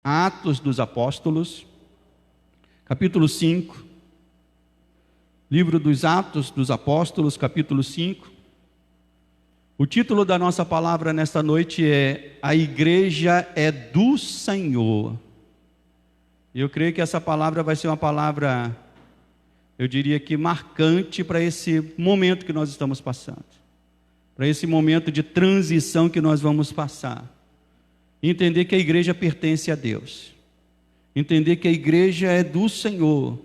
Atos dos Apóstolos, capítulo 5, livro dos Atos dos Apóstolos, capítulo 5. O título da nossa palavra nesta noite é A Igreja é do Senhor. E eu creio que essa palavra vai ser uma palavra, eu diria que marcante para esse momento que nós estamos passando, para esse momento de transição que nós vamos passar. Entender que a igreja pertence a Deus, entender que a igreja é do Senhor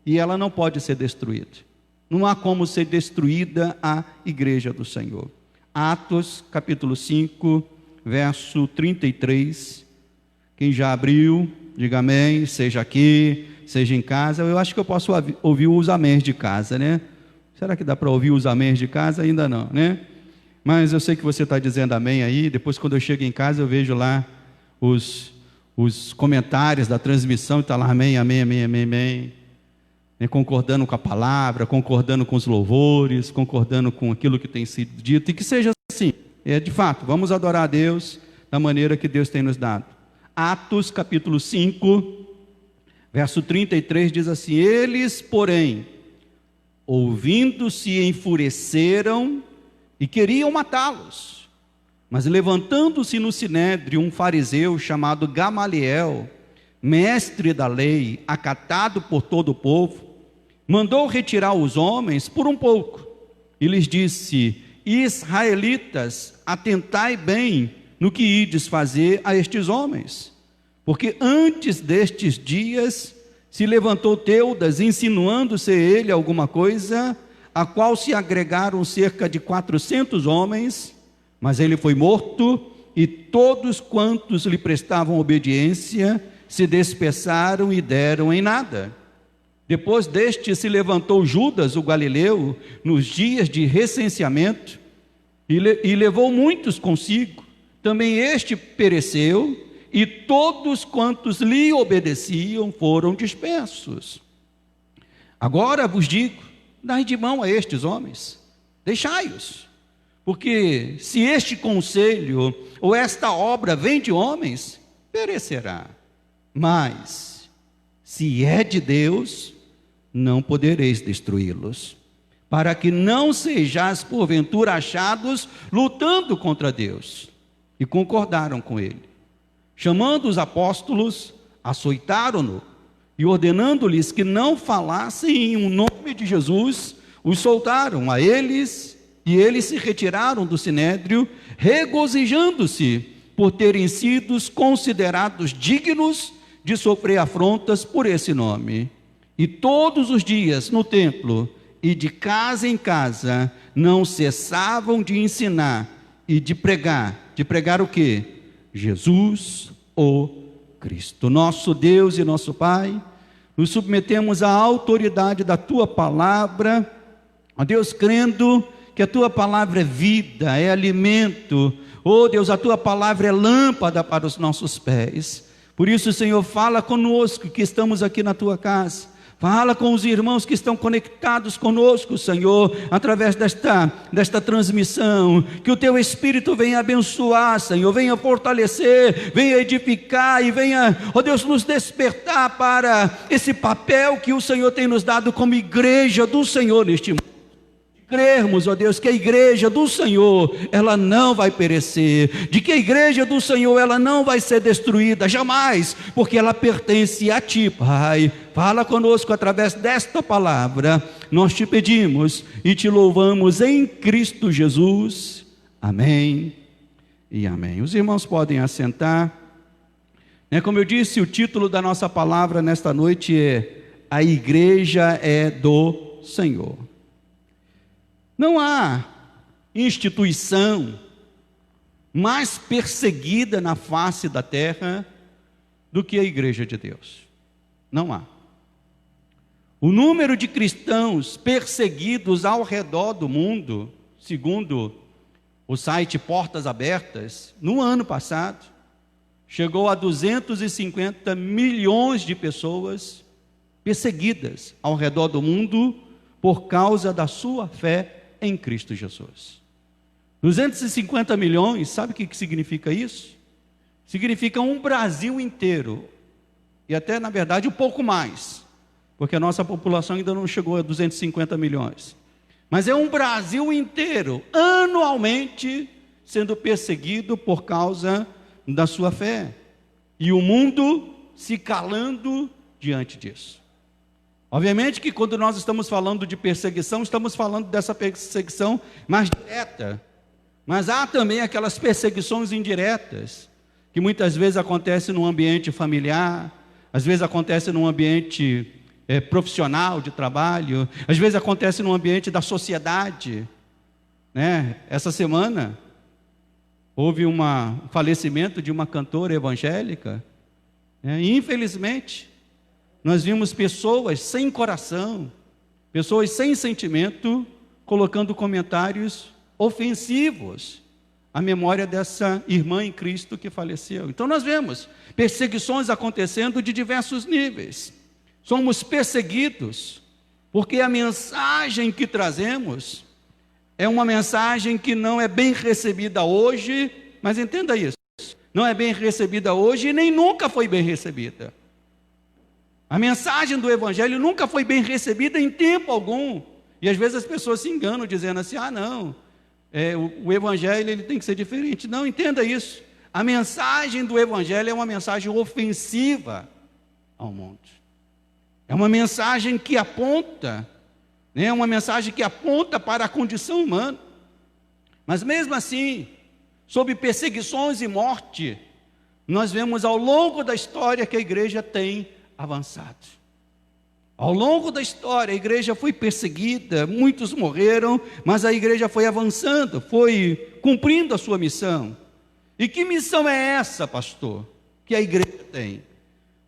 e ela não pode ser destruída. Não há como ser destruída a igreja do Senhor. Atos capítulo 5, verso 33. Quem já abriu, diga amém, seja aqui, seja em casa. Eu acho que eu posso ouvir os améns de casa, né? Será que dá para ouvir os améns de casa? Ainda não, né? Mas eu sei que você está dizendo amém aí. Depois, quando eu chego em casa, eu vejo lá os comentários da transmissão. Está lá amém, amém, amém, amém, amém. Concordando com a palavra, concordando com os louvores, concordando com aquilo que tem sido dito. E que seja assim. De fato, vamos adorar a Deus da maneira que Deus tem nos dado. Atos capítulo 5, verso 33 diz assim: Eles, porém, ouvindo-se, enfureceram e queriam matá-los. Mas levantando-se no sinédrio um fariseu chamado Gamaliel, mestre da lei, acatado por todo o povo, mandou retirar os homens por um pouco e lhes disse: Israelitas, atentai bem no que ides fazer a estes homens, porque antes destes dias se levantou Teudas, insinuando ser ele alguma coisa, a qual se agregaram cerca de 400 homens, mas ele foi morto, e todos quantos lhe prestavam obediência se dispersaram e deram em nada. Depois deste se levantou Judas, o galileu, nos dias de recenseamento, e levou muitos consigo. Também este pereceu, e todos quantos lhe obedeciam foram dispersos. Agora vos digo: dai de mão a estes homens, deixai-os, porque se este conselho ou esta obra vem de homens, perecerá. Mas, se é de Deus, não podereis destruí-los, para que não sejais porventura achados lutando contra Deus. E concordaram com ele. Chamando os apóstolos, açoitaram-no, e ordenando-lhes que não falassem em nome de Jesus, os soltaram a eles, e eles se retiraram do sinédrio, regozijando-se por terem sido considerados dignos de sofrer afrontas por esse nome. E todos os dias no templo e de casa em casa não cessavam de ensinar e de pregar. De pregar o quê? Jesus, o Cristo. Nosso Deus e nosso Pai, nos submetemos à autoridade da Tua Palavra, ó Deus, crendo que a Tua Palavra é vida, é alimento. Ó Deus, a Tua Palavra é lâmpada para os nossos pés. Por isso, Senhor, fala conosco que estamos aqui na Tua casa. Fala com os irmãos que estão conectados conosco, Senhor, através desta transmissão. Que o Teu Espírito venha abençoar, Senhor, venha fortalecer, venha edificar e venha, ó Deus, nos despertar para esse papel que o Senhor tem nos dado como igreja do Senhor neste mundo. Crermos, ó Deus, que a igreja do Senhor, ela não vai perecer, de que a igreja do Senhor, ela não vai ser destruída, jamais, porque ela pertence a Ti, Pai. Fala conosco através desta palavra, nós te pedimos e te louvamos em Cristo Jesus, amém e amém. Os irmãos podem assentar. Como eu disse, o título da nossa palavra nesta noite é A Igreja é do Senhor. Não há instituição mais perseguida na face da terra do que a igreja de Deus. Não há. O número de cristãos perseguidos ao redor do mundo, segundo o site Portas Abertas, no ano passado, chegou a 250 milhões de pessoas perseguidas ao redor do mundo por causa da sua fé em Cristo Jesus. 250 milhões, sabe o que significa isso? significa um Brasil inteiro, e até, na verdade, um pouco mais, porque a nossa população ainda não chegou a 250 milhões. Mas é um Brasil inteiro, anualmente, sendo perseguido por causa da sua fé. E o mundo se calando diante disso. Obviamente que quando nós estamos falando de perseguição, estamos falando dessa perseguição mais direta. Mas há também aquelas perseguições indiretas, que muitas vezes acontecem no ambiente familiar, às vezes acontece num ambiente profissional de trabalho, às vezes acontece no ambiente da sociedade, né? Essa semana houve um falecimento de uma cantora evangélica, né? E infelizmente nós vimos pessoas sem coração, pessoas sem sentimento, colocando comentários ofensivos à memória dessa irmã em Cristo que faleceu. Então nós vemos perseguições acontecendo de diversos níveis. Somos perseguidos porque a mensagem que trazemos é uma mensagem que não é bem recebida hoje, mas entenda isso, não é bem recebida hoje e nem nunca foi bem recebida. A mensagem do Evangelho nunca foi bem recebida em tempo algum. E às vezes as pessoas se enganam dizendo assim, não, o Evangelho ele tem que ser diferente. Não, entenda isso. A mensagem do Evangelho é uma mensagem ofensiva ao mundo. É uma mensagem que aponta, né, uma mensagem que aponta para a condição humana. Mas mesmo assim, sob perseguições e morte, nós vemos ao longo da história que a igreja tem avançado. Ao longo da história, a igreja foi perseguida, muitos morreram, mas a igreja foi avançando, foi cumprindo a sua missão. E que missão é essa, pastor, que a igreja tem?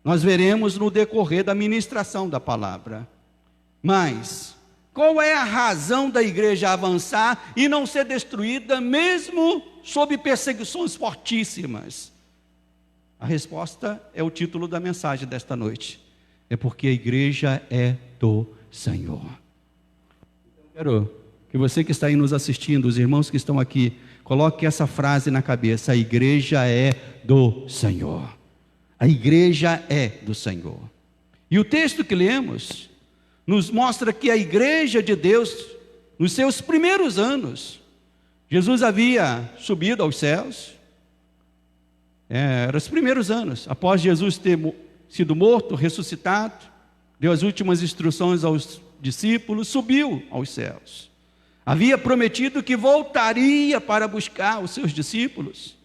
Nós veremos no decorrer da ministração da palavra. Mas, qual é a razão da igreja avançar e não ser destruída, mesmo sob perseguições fortíssimas? A resposta é o título da mensagem desta noite. É porque a igreja é do Senhor. Quero que você que está aí nos assistindo, os irmãos que estão aqui, coloque essa frase na cabeça: a igreja é do Senhor. A igreja é do Senhor. E o texto que lemos nos mostra que a igreja de Deus, nos seus primeiros anos, Jesus havia subido aos céus. Eram os primeiros anos, após Jesus ter sido morto, ressuscitado, deu as últimas instruções aos discípulos, subiu aos céus. Havia prometido que voltaria para buscar os seus discípulos.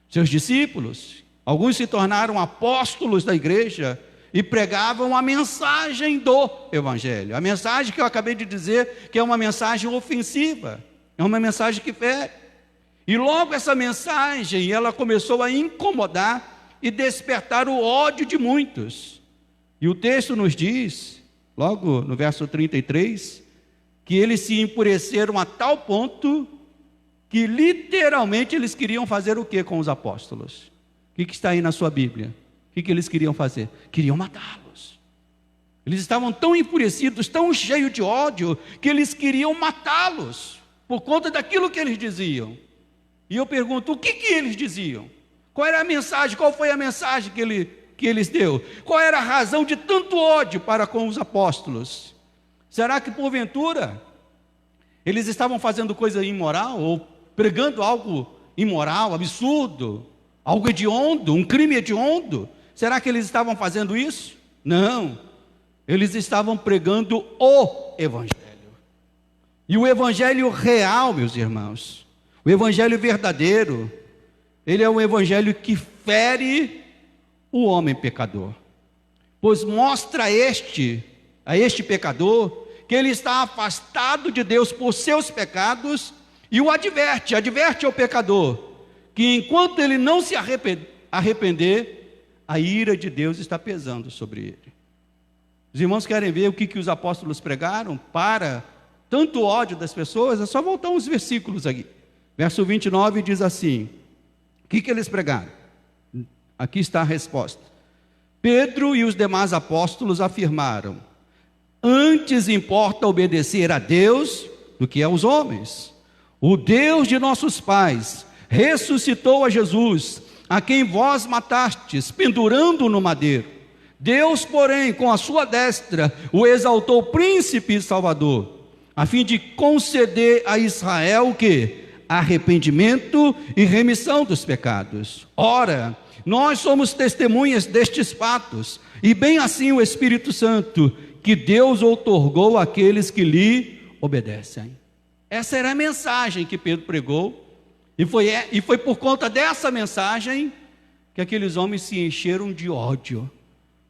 Seus discípulos, alguns se tornaram apóstolos da igreja e pregavam a mensagem do Evangelho. A mensagem que eu acabei de dizer, que é uma mensagem ofensiva, é uma mensagem que fere. E logo essa mensagem, ela começou a incomodar e despertar o ódio de muitos. E o texto nos diz, logo no verso 33, que eles se empureceram a tal ponto que literalmente eles queriam fazer o que com os apóstolos? O que está aí na sua Bíblia? O que eles queriam fazer? Queriam matá-los. Eles estavam tão enfurecidos, tão cheios de ódio, que eles queriam matá-los, por conta daquilo que eles diziam. E eu pergunto, o que eles diziam? Qual era a mensagem? Qual foi a mensagem que eles deu? Qual era a razão de tanto ódio para com os apóstolos? Será que porventura eles estavam fazendo coisa imoral, ou pregando algo imoral, absurdo, algo hediondo, um crime hediondo? Será que eles estavam fazendo isso? Não, eles estavam pregando o Evangelho. E o Evangelho real, meus irmãos, o Evangelho verdadeiro, ele é um Evangelho que fere o homem pecador, pois mostra a este pecador que ele está afastado de Deus por seus pecados, e o adverte ao pecador, que enquanto ele não se arrepender, a ira de Deus está pesando sobre ele. Os irmãos querem ver o que os apóstolos pregaram para tanto ódio das pessoas? É só voltar uns versículos aqui. Verso 29 diz assim, o que eles pregaram? Aqui está a resposta. Pedro e os demais apóstolos afirmaram: antes importa obedecer a Deus do que aos homens. O Deus de nossos pais ressuscitou a Jesus, a quem vós matastes, pendurando no madeiro. Deus, porém, com a sua destra, o exaltou príncipe e salvador, a fim de conceder a Israel o quê? Arrependimento e remissão dos pecados. Ora, nós somos testemunhas destes fatos, e bem assim o Espírito Santo, que Deus outorgou àqueles que lhe obedecem. Essa era a mensagem que Pedro pregou, e foi por conta dessa mensagem que aqueles homens se encheram de ódio,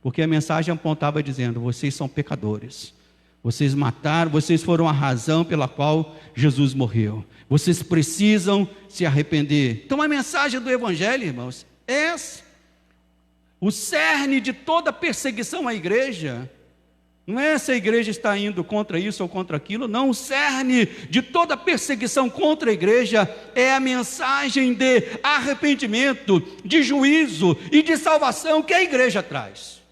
porque a mensagem apontava dizendo: vocês são pecadores, vocês mataram, vocês foram a razão pela qual Jesus morreu, vocês precisam se arrepender. Então a mensagem do Evangelho, irmãos, é essa. O cerne de toda perseguição à igreja não é se a igreja está indo contra isso ou contra aquilo, não. O cerne de toda perseguição contra a igreja é a mensagem de arrependimento, de juízo e de salvação que a igreja traz.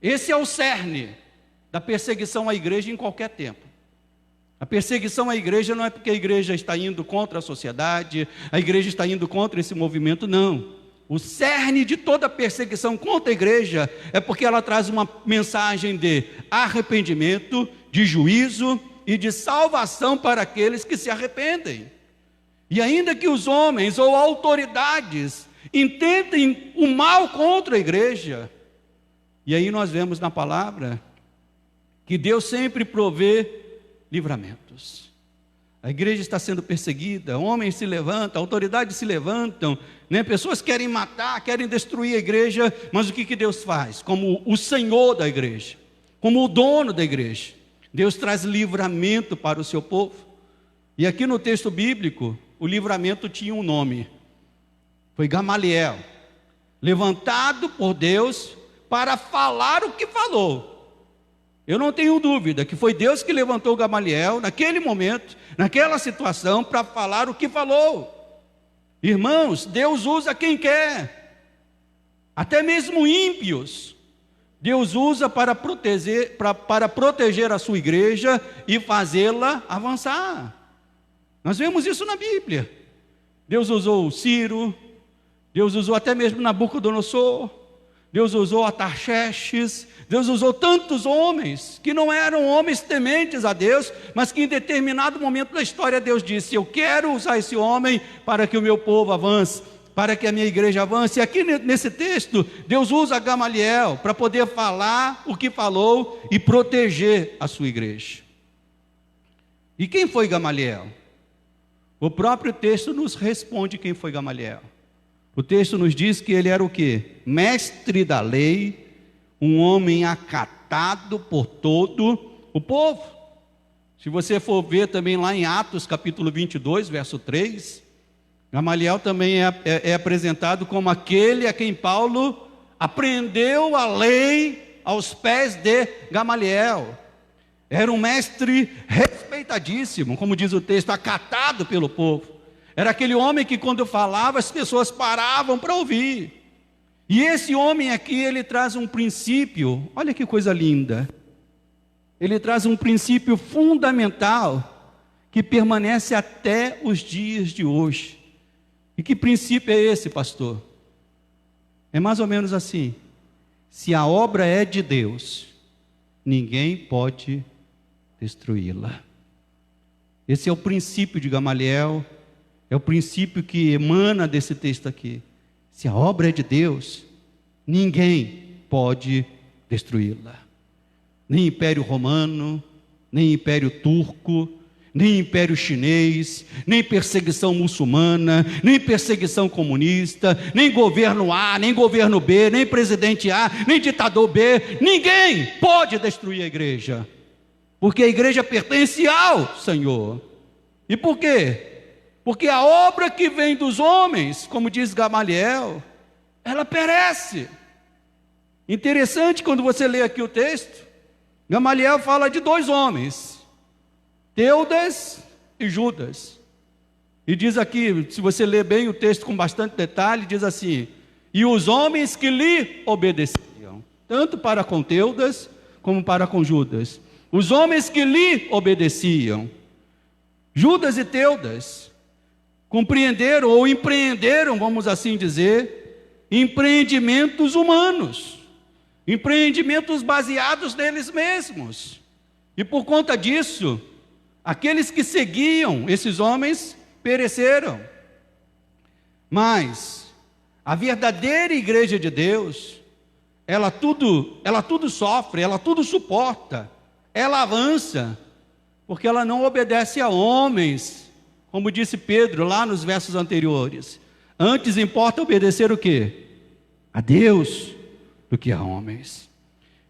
Esse é o cerne da perseguição à igreja em qualquer tempo. A perseguição à igreja não é porque a igreja está indo contra a sociedade, a igreja está indo contra esse movimento, não. O cerne de toda perseguição contra a igreja é porque ela traz uma mensagem de arrependimento, de juízo e de salvação para aqueles que se arrependem. E ainda que os homens ou autoridades intentem o mal contra a igreja, e aí nós vemos na palavra que Deus sempre provê livramentos. A igreja está sendo perseguida, homens se levantam, autoridades se levantam, pessoas querem matar, querem destruir a igreja, mas o que Deus faz? Como o Senhor da igreja, como o dono da igreja, Deus traz livramento para o seu povo. E aqui no texto bíblico, o livramento tinha um nome, foi Gamaliel, levantado por Deus para falar o que falou. Eu não tenho dúvida que foi Deus que levantou Gamaliel naquele momento, naquela situação, para falar o que falou. Irmãos, Deus usa quem quer, até mesmo ímpios, Deus usa para proteger a sua igreja e fazê-la avançar. Nós vemos isso na Bíblia. Deus usou Ciro, Deus usou até mesmo Nabucodonosor, Deus usou Artaxerxes, Deus usou tantos homens que não eram homens tementes a Deus, mas que em determinado momento da história Deus disse: eu quero usar esse homem para que o meu povo avance, para que a minha igreja avance. E aqui nesse texto, Deus usa Gamaliel para poder falar o que falou e proteger a sua igreja. E quem foi Gamaliel? O próprio texto nos responde quem foi Gamaliel. O texto nos diz que ele era o quê? Mestre da lei, um homem acatado por todo o povo. Se você for ver também lá em Atos capítulo 22, verso 3, Gamaliel também é apresentado como aquele a quem Paulo aprendeu a lei aos pés de Gamaliel. Era um mestre respeitadíssimo, como diz o texto, acatado pelo povo. Era aquele homem que quando falava as pessoas paravam para ouvir. E esse homem aqui, ele traz um princípio, olha que coisa linda. Ele traz um princípio fundamental que permanece até os dias de hoje. E que princípio é esse, pastor? É mais ou menos assim: se a obra é de Deus, ninguém pode destruí-la. Esse é o princípio de Gamaliel. É o princípio que emana desse texto aqui. Se a obra é de Deus, ninguém pode destruí-la. Nem Império Romano, nem Império Turco, nem Império Chinês, nem perseguição muçulmana, nem perseguição comunista, nem governo A, nem governo B, nem presidente A, nem ditador B. Ninguém pode destruir a igreja, porque a igreja pertence ao Senhor. E por quê? Porque a obra que vem dos homens, como diz Gamaliel, ela perece. Interessante quando você lê aqui o texto, Gamaliel fala de dois homens, Teudas e Judas. E diz aqui, se você ler bem o texto com bastante detalhe, diz assim: e os homens que lhe obedeciam, tanto para com Teudas como para com Judas. Os homens que lhe obedeciam, Judas e Teudas, compreenderam ou empreenderam, vamos assim dizer, empreendimentos humanos, empreendimentos baseados neles mesmos. E por conta disso, aqueles que seguiam esses homens pereceram. Mas a verdadeira igreja de Deus, ela tudo sofre, ela tudo suporta, ela avança, porque ela não obedece a homens, como disse Pedro lá nos versos anteriores. Antes importa obedecer o quê? A Deus, do que a homens.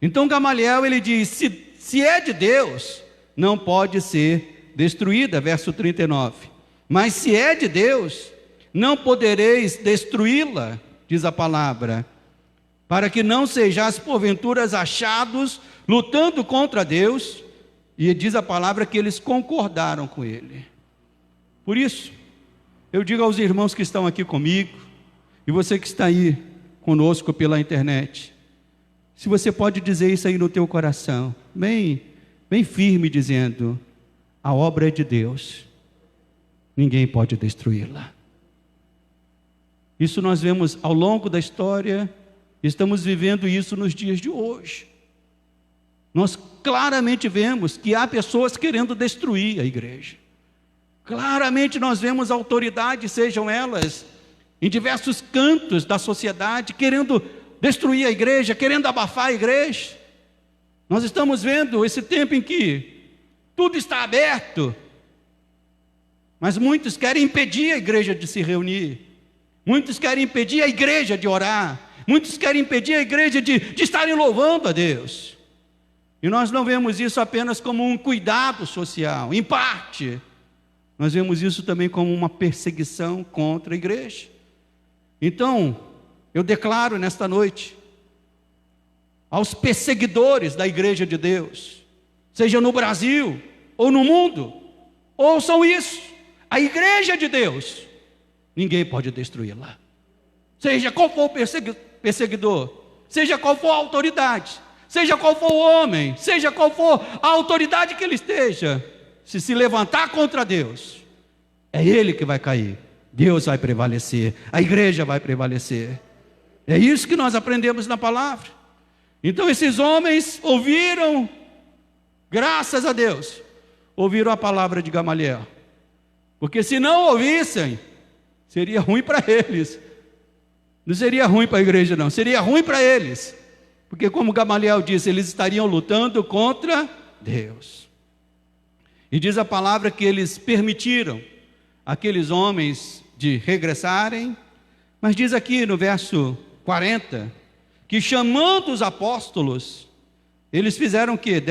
Então Gamaliel, ele diz, se é de Deus, não pode ser destruída, verso 39. Mas se é de Deus, não podereis destruí-la, diz a palavra, para que não sejais porventura achados lutando contra Deus. E diz a palavra que eles concordaram com ele. Por isso, eu digo aos irmãos que estão aqui comigo, e você que está aí conosco pela internet, se você pode dizer isso aí no teu coração, bem firme, dizendo, a obra é de Deus, ninguém pode destruí-la. Isso nós vemos ao longo da história, estamos vivendo isso nos dias de hoje. Nós claramente vemos que há pessoas querendo destruir a igreja. Claramente nós vemos autoridades, sejam elas em diversos cantos da sociedade, querendo destruir a igreja, querendo abafar a igreja. Nós estamos vendo esse tempo em que tudo está aberto, mas muitos querem impedir a igreja de se reunir, muitos querem impedir a igreja de orar, muitos querem impedir a igreja de estarem louvando a Deus. E nós não vemos isso apenas como um cuidado social, em parte, nós vemos isso também como uma perseguição contra a igreja. Então, eu declaro nesta noite, aos perseguidores da igreja de Deus, seja no Brasil ou no mundo, ouçam isso, a igreja de Deus, ninguém pode destruí-la. Seja qual for o perseguidor, seja qual for a autoridade, seja qual for o homem, seja qual for a autoridade que ele esteja, se levantar contra Deus, é ele que vai cair, Deus vai prevalecer, a igreja vai prevalecer. É isso que nós aprendemos na palavra. Então esses homens ouviram, graças a Deus, ouviram a palavra de Gamaliel, porque se não ouvissem, seria ruim para eles, não seria ruim para a igreja não, seria ruim para eles, porque como Gamaliel disse, eles estariam lutando contra Deus. E diz a palavra que eles permitiram aqueles homens de regressarem, mas diz aqui no verso 40, que chamando os apóstolos, eles fizeram o quê?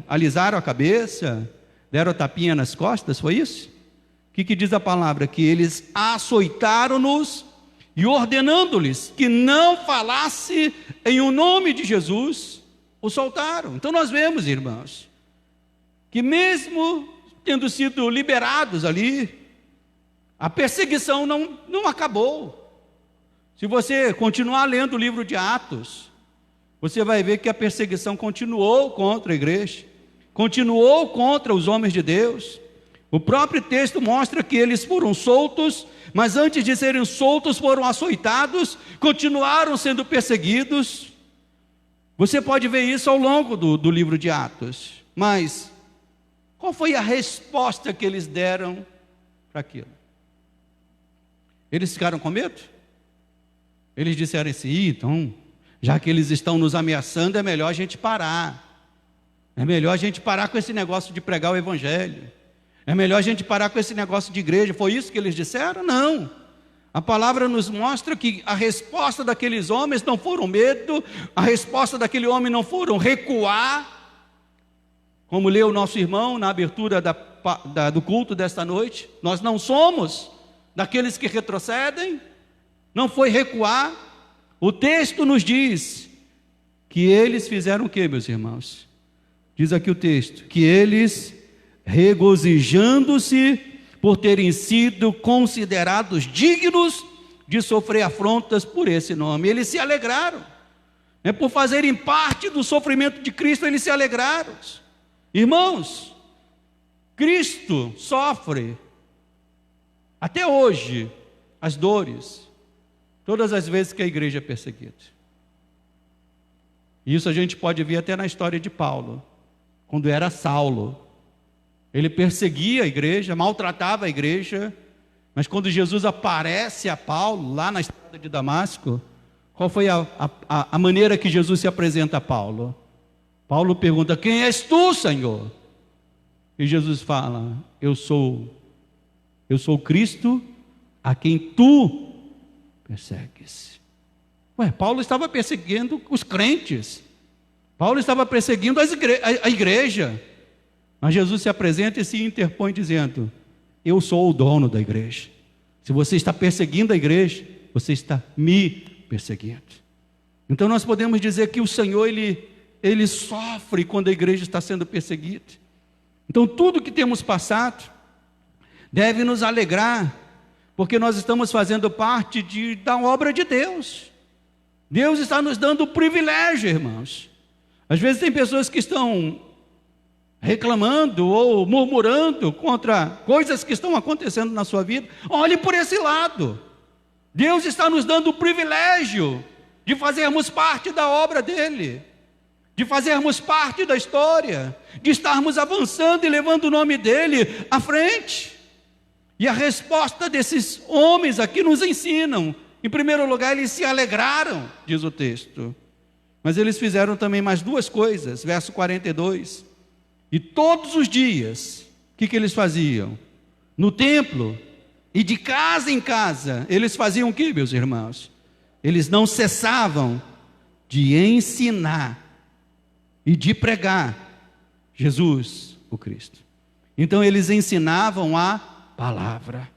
Alisaram a cabeça, deram tapinha nas costas, foi isso? O que diz a palavra? Que eles açoitaram-nos e ordenando-lhes que não falasse em o nome de Jesus, o soltaram. Então nós vemos, irmãos, que mesmo tendo sido liberados ali, a perseguição não acabou. Se você continuar lendo o livro de Atos, você vai ver que a perseguição continuou contra a igreja, continuou contra os homens de Deus. O próprio texto mostra que eles foram soltos, mas antes de serem soltos foram açoitados, continuaram sendo perseguidos. Você pode ver isso ao longo do livro de Atos. Mas qual foi a resposta que eles deram para aquilo? Eles ficaram com medo? Eles disseram assim, então, já que eles estão nos ameaçando, é melhor a gente parar. É melhor a gente parar com esse negócio de pregar o evangelho. É melhor a gente parar com esse negócio de igreja. Foi isso que eles disseram? Não. A palavra nos mostra que a resposta daqueles homens não foram medo, a resposta daquele homem não foram recuar, como leu o nosso irmão na abertura do culto desta noite. Nós não somos daqueles que retrocedem, não foi recuar. O texto nos diz que eles fizeram o que, meus irmãos? Diz aqui o texto, que eles, regozijando-se por terem sido considerados dignos de sofrer afrontas por esse nome, eles se alegraram, por fazerem parte do sofrimento de Cristo, eles se alegraram. Irmãos, Cristo sofre Até hoje, as dores, todas as vezes que a igreja é perseguida. Isso a gente pode ver até na história de Paulo, quando era Saulo. Ele perseguia a igreja, maltratava a igreja, mas quando Jesus aparece a Paulo, lá na estrada de Damasco, qual foi a maneira que Jesus se apresenta a Paulo? Paulo pergunta: quem és tu, Senhor? E Jesus fala: eu sou Cristo, a quem tu persegues. Paulo estava perseguindo os crentes, Paulo estava perseguindo a igreja, mas Jesus se apresenta e se interpõe dizendo: eu sou o dono da igreja. Se você está perseguindo a igreja, você está me perseguindo. Então nós podemos dizer que o Senhor, Ele sofre quando a igreja está sendo perseguida. Então tudo que temos passado deve nos alegrar, porque nós estamos fazendo parte da obra de Deus. Deus está nos dando o privilégio, irmãos. Às vezes tem pessoas que estão reclamando ou murmurando contra coisas que estão acontecendo na sua vida. Olhe por esse lado. Deus está nos dando o privilégio de fazermos parte da obra dele, de fazermos parte da história, de estarmos avançando e levando o nome dele à frente. E a resposta desses homens aqui nos ensinam. Em primeiro lugar, eles se alegraram, diz o texto. Mas eles fizeram também mais duas coisas, verso 42. E todos os dias, o que eles faziam? No templo e de casa em casa, eles faziam o que, meus irmãos? Eles não cessavam de ensinar e de pregar Jesus, o Cristo. Então eles ensinavam a palavra.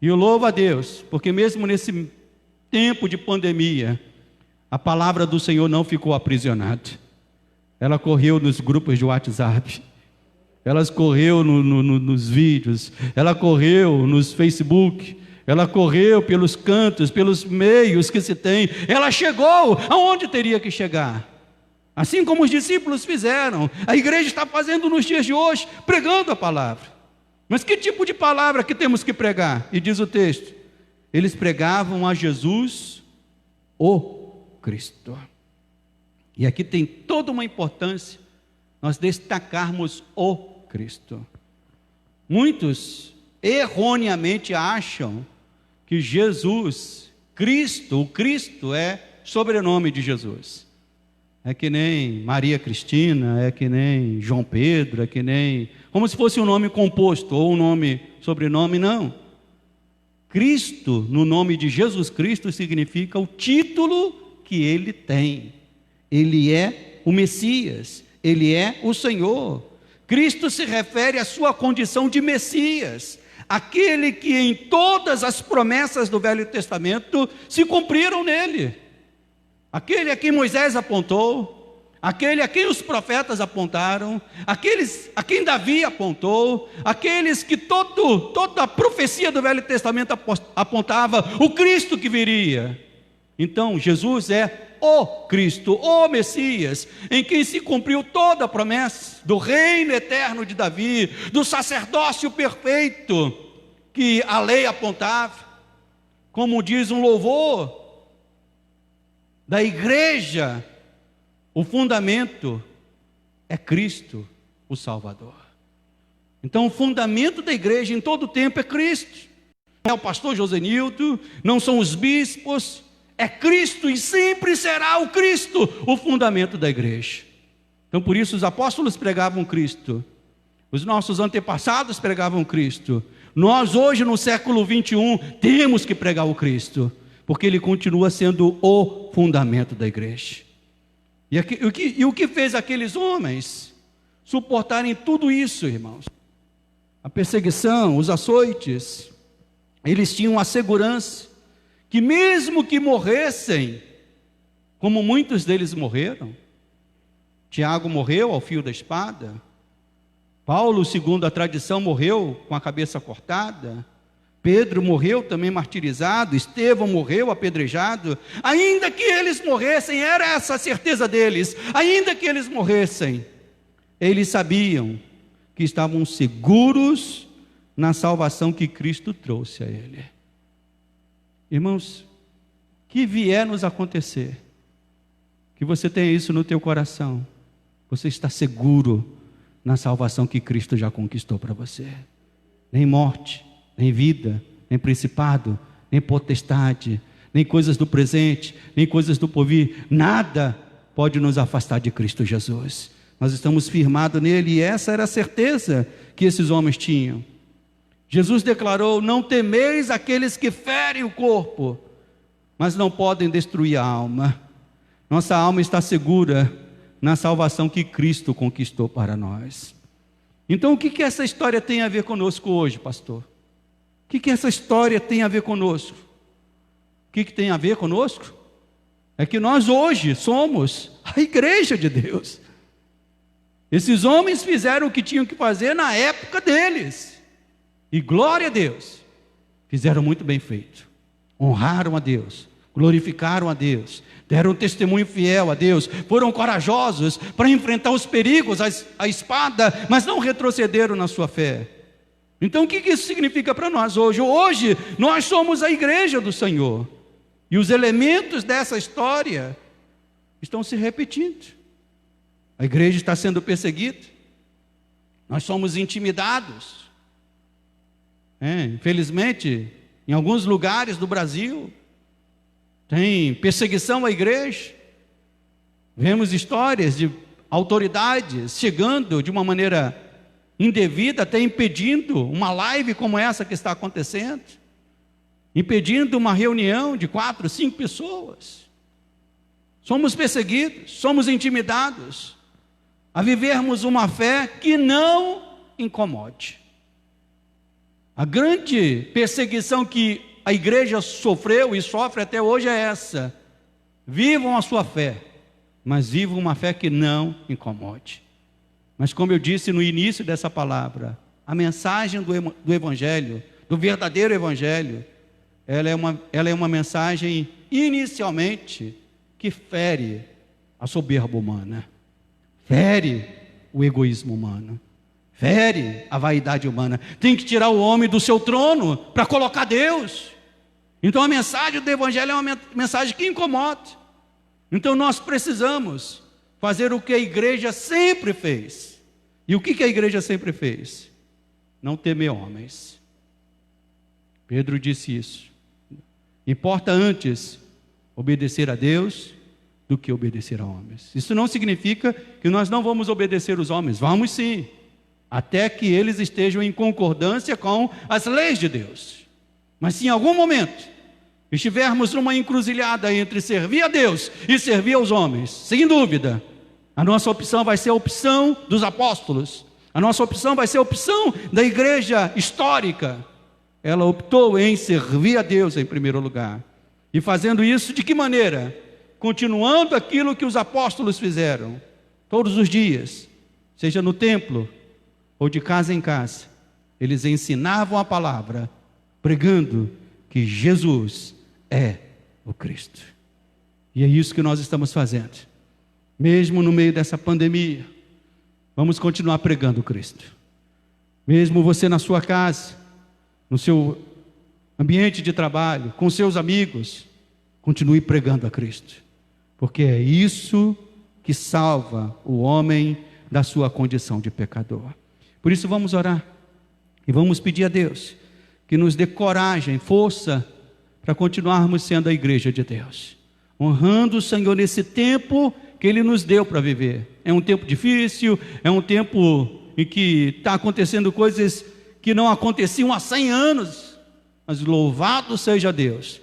E eu louvo a Deus, porque mesmo nesse tempo de pandemia, a palavra do Senhor não ficou aprisionada. Ela correu nos grupos de WhatsApp, ela correu nos vídeos, ela correu nos Facebook, ela correu pelos cantos, pelos meios que se tem, ela chegou aonde teria que chegar. Assim como os discípulos fizeram, a igreja está fazendo nos dias de hoje, pregando a palavra. Mas que tipo de palavra que temos que pregar? E diz o texto, eles pregavam a Jesus, o Cristo. E aqui tem toda uma importância nós destacarmos o Cristo. Muitos erroneamente acham que Jesus, Cristo, o Cristo é sobrenome de Jesus. É que nem Maria Cristina, é que nem João Pedro, é que nem... como se fosse um nome composto, ou um nome, sobrenome, não. Cristo, no nome de Jesus Cristo, significa o título que ele tem. Ele é o Messias, ele é o Senhor. Cristo se refere à sua condição de Messias, aquele que em todas as promessas do Velho Testamento se cumpriram nele. Aquele a quem Moisés apontou, aquele a quem os profetas apontaram, aqueles a quem Davi apontou, aqueles que toda a profecia do Velho Testamento apontava o Cristo que viria. Então Jesus é o Cristo, o Messias, em quem se cumpriu toda a promessa do reino eterno de Davi, do sacerdócio perfeito que a lei apontava. Como diz um louvor da igreja, o fundamento é Cristo, o Salvador. Então o fundamento da igreja em todo o tempo é Cristo. Não é o pastor Josenildo, não são os bispos, é Cristo e sempre será o Cristo, o fundamento da igreja. Então por isso os apóstolos pregavam Cristo, os nossos antepassados pregavam Cristo. Nós hoje no século 21 temos que pregar o Cristo, porque Ele continua sendo o fundamento da igreja. E o que fez aqueles homens suportarem tudo isso, irmãos? A perseguição, os açoites, eles tinham a segurança que mesmo que morressem, como muitos deles morreram, Tiago morreu ao fio da espada, Paulo, segundo a tradição, morreu com a cabeça cortada, Pedro morreu também martirizado, Estevão morreu apedrejado. Ainda que eles morressem, era essa a certeza deles, ainda que eles morressem, eles sabiam que estavam seguros na salvação que Cristo trouxe a ele. Irmãos, que vier nos acontecer, que você tenha isso no teu coração, você está seguro na salvação que Cristo já conquistou para você. Nem morte, nem vida, nem principado, nem potestade, nem coisas do presente, nem coisas do porvir, nada pode nos afastar de Cristo Jesus. Nós estamos firmados nele, e essa era a certeza que esses homens tinham. Jesus declarou: não temeis aqueles que ferem o corpo, mas não podem destruir a alma. Nossa alma está segura na salvação que Cristo conquistou para nós. Então, o que essa história tem a ver conosco hoje, pastor? O que essa história tem a ver conosco? O que tem a ver conosco? É que nós hoje somos a igreja de Deus. Esses homens fizeram o que tinham que fazer na época deles, e glória a Deus, fizeram muito bem feito, honraram a Deus, glorificaram a Deus, deram um testemunho fiel a Deus, foram corajosos para enfrentar os perigos, a espada, mas não retrocederam na sua fé. Então o que isso significa para nós hoje? Hoje nós somos a igreja do Senhor, e os elementos dessa história estão se repetindo. A igreja está sendo perseguida, nós somos intimidados. Infelizmente, em alguns lugares do Brasil, tem perseguição à igreja. Vemos histórias de autoridades chegando de uma maneira indevida, até impedindo uma live como essa que está acontecendo, impedindo uma reunião de 4, 5 pessoas. Somos perseguidos, somos intimidados a vivermos uma fé que não incomode. A grande perseguição que a igreja sofreu e sofre até hoje é essa: vivam a sua fé, mas vivam uma fé que não incomode. Mas como eu disse no início dessa palavra, a mensagem do Evangelho, do verdadeiro Evangelho, ela é uma mensagem inicialmente que fere a soberba humana, fere o egoísmo humano, fere a vaidade humana. Tem que tirar o homem do seu trono para colocar Deus. Então a mensagem do Evangelho é uma mensagem que incomoda. Então nós precisamos fazer o que a igreja sempre fez. E o que a igreja sempre fez? Não temer homens. Pedro disse isso. Importa antes obedecer a Deus do que obedecer a homens. Isso não significa que nós não vamos obedecer os homens. Vamos sim, até que eles estejam em concordância com as leis de Deus. Mas se em algum momento estivermos numa encruzilhada entre servir a Deus e servir aos homens, sem dúvida, a nossa opção vai ser a opção dos apóstolos. A nossa opção vai ser a opção da igreja histórica. Ela optou em servir a Deus em primeiro lugar. E fazendo isso de que maneira? Continuando aquilo que os apóstolos fizeram todos os dias, seja no templo ou de casa em casa. Eles ensinavam a palavra, pregando que Jesus é o Cristo. E é isso que nós estamos fazendo. Mesmo no meio dessa pandemia, vamos continuar pregando o Cristo. Mesmo você na sua casa, no seu ambiente de trabalho, com seus amigos, continue pregando a Cristo, porque é isso que salva o homem da sua condição de pecador. Por isso vamos orar e vamos pedir a Deus que nos dê coragem, força para continuarmos sendo a igreja de Deus, honrando o Senhor nesse tempo que Ele nos deu para viver. É um tempo difícil, é um tempo em que está acontecendo coisas que não aconteciam há 100 anos, mas louvado seja Deus,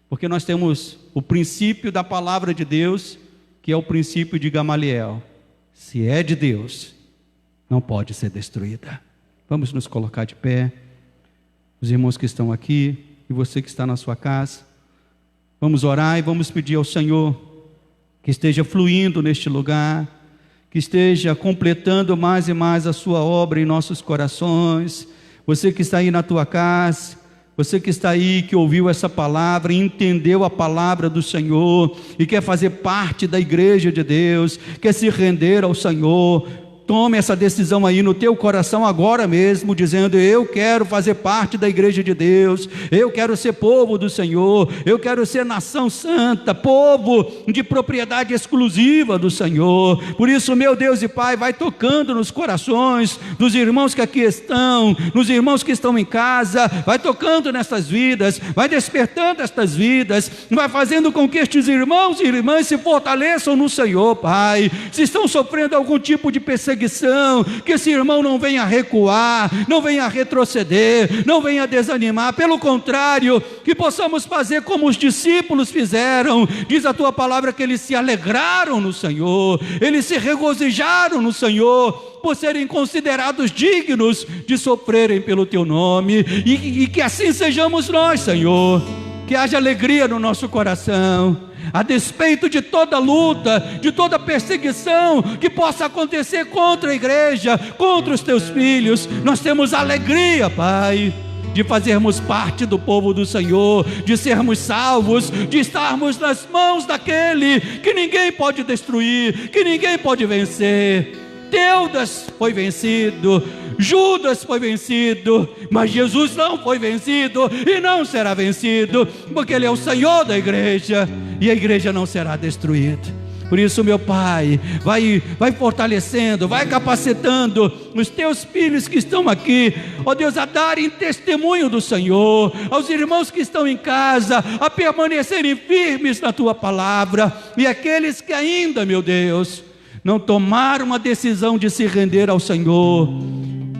porque nós temos o princípio da palavra de Deus, que é o princípio de Gamaliel: se é de Deus, não pode ser destruída. Vamos nos colocar de pé, os irmãos que estão aqui e você que está na sua casa. Vamos orar e vamos pedir ao Senhor que esteja fluindo neste lugar, que esteja completando mais e mais a sua obra em nossos corações. Você que está aí na tua casa, você que está aí, que ouviu essa palavra, entendeu a palavra do Senhor e quer fazer parte da igreja de Deus, quer se render ao Senhor, tome essa decisão aí no teu coração agora mesmo, dizendo: eu quero fazer parte da igreja de Deus, eu quero ser povo do Senhor, eu quero ser nação santa, povo de propriedade exclusiva do Senhor. Por isso, meu Deus e Pai, vai tocando nos corações dos irmãos que aqui estão, nos irmãos que estão em casa, vai tocando nessas vidas, vai despertando estas vidas, vai fazendo com que estes irmãos e irmãs se fortaleçam no Senhor, Pai. Se estão sofrendo algum tipo de perseguição, que esse irmão não venha recuar, não venha retroceder, não venha desanimar, pelo contrário, que possamos fazer como os discípulos fizeram. Diz a tua palavra que eles se alegraram no Senhor, eles se regozijaram no Senhor, por serem considerados dignos de sofrerem pelo teu nome, e que assim sejamos nós, Senhor. Que haja alegria no nosso coração, a despeito de toda luta, de toda perseguição que possa acontecer contra a igreja, contra os teus filhos. Nós temos alegria, Pai, de fazermos parte do povo do Senhor, de sermos salvos, de estarmos nas mãos daquele que ninguém pode destruir, que ninguém pode vencer. Teudas foi vencido, Judas foi vencido, mas Jesus não foi vencido e não será vencido, porque Ele é o Senhor da igreja, e a igreja não será destruída. Por isso, meu Pai, vai fortalecendo, vai capacitando os teus filhos que estão aqui, ó Deus, a darem testemunho do Senhor, aos irmãos que estão em casa, a permanecerem firmes na tua palavra, e aqueles que ainda, meu Deus, não tomaram a decisão de se render ao Senhor,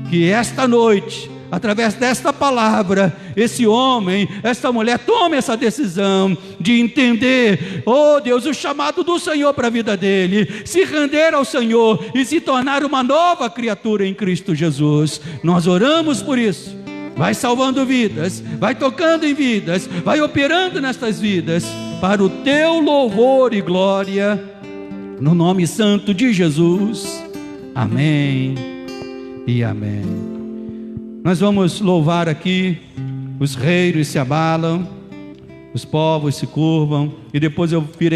que esta noite, através desta palavra, esse homem, esta mulher, tome essa decisão de entender, oh Deus, o chamado do Senhor para a vida dele, se render ao Senhor e se tornar uma nova criatura em Cristo Jesus. Nós oramos por isso. Vai salvando vidas, vai tocando em vidas, vai operando nestas vidas, para o teu louvor e glória, no nome santo de Jesus. Amém e amém. Nós vamos louvar aqui. Os reinos se abalam, os povos se curvam, e depois eu virei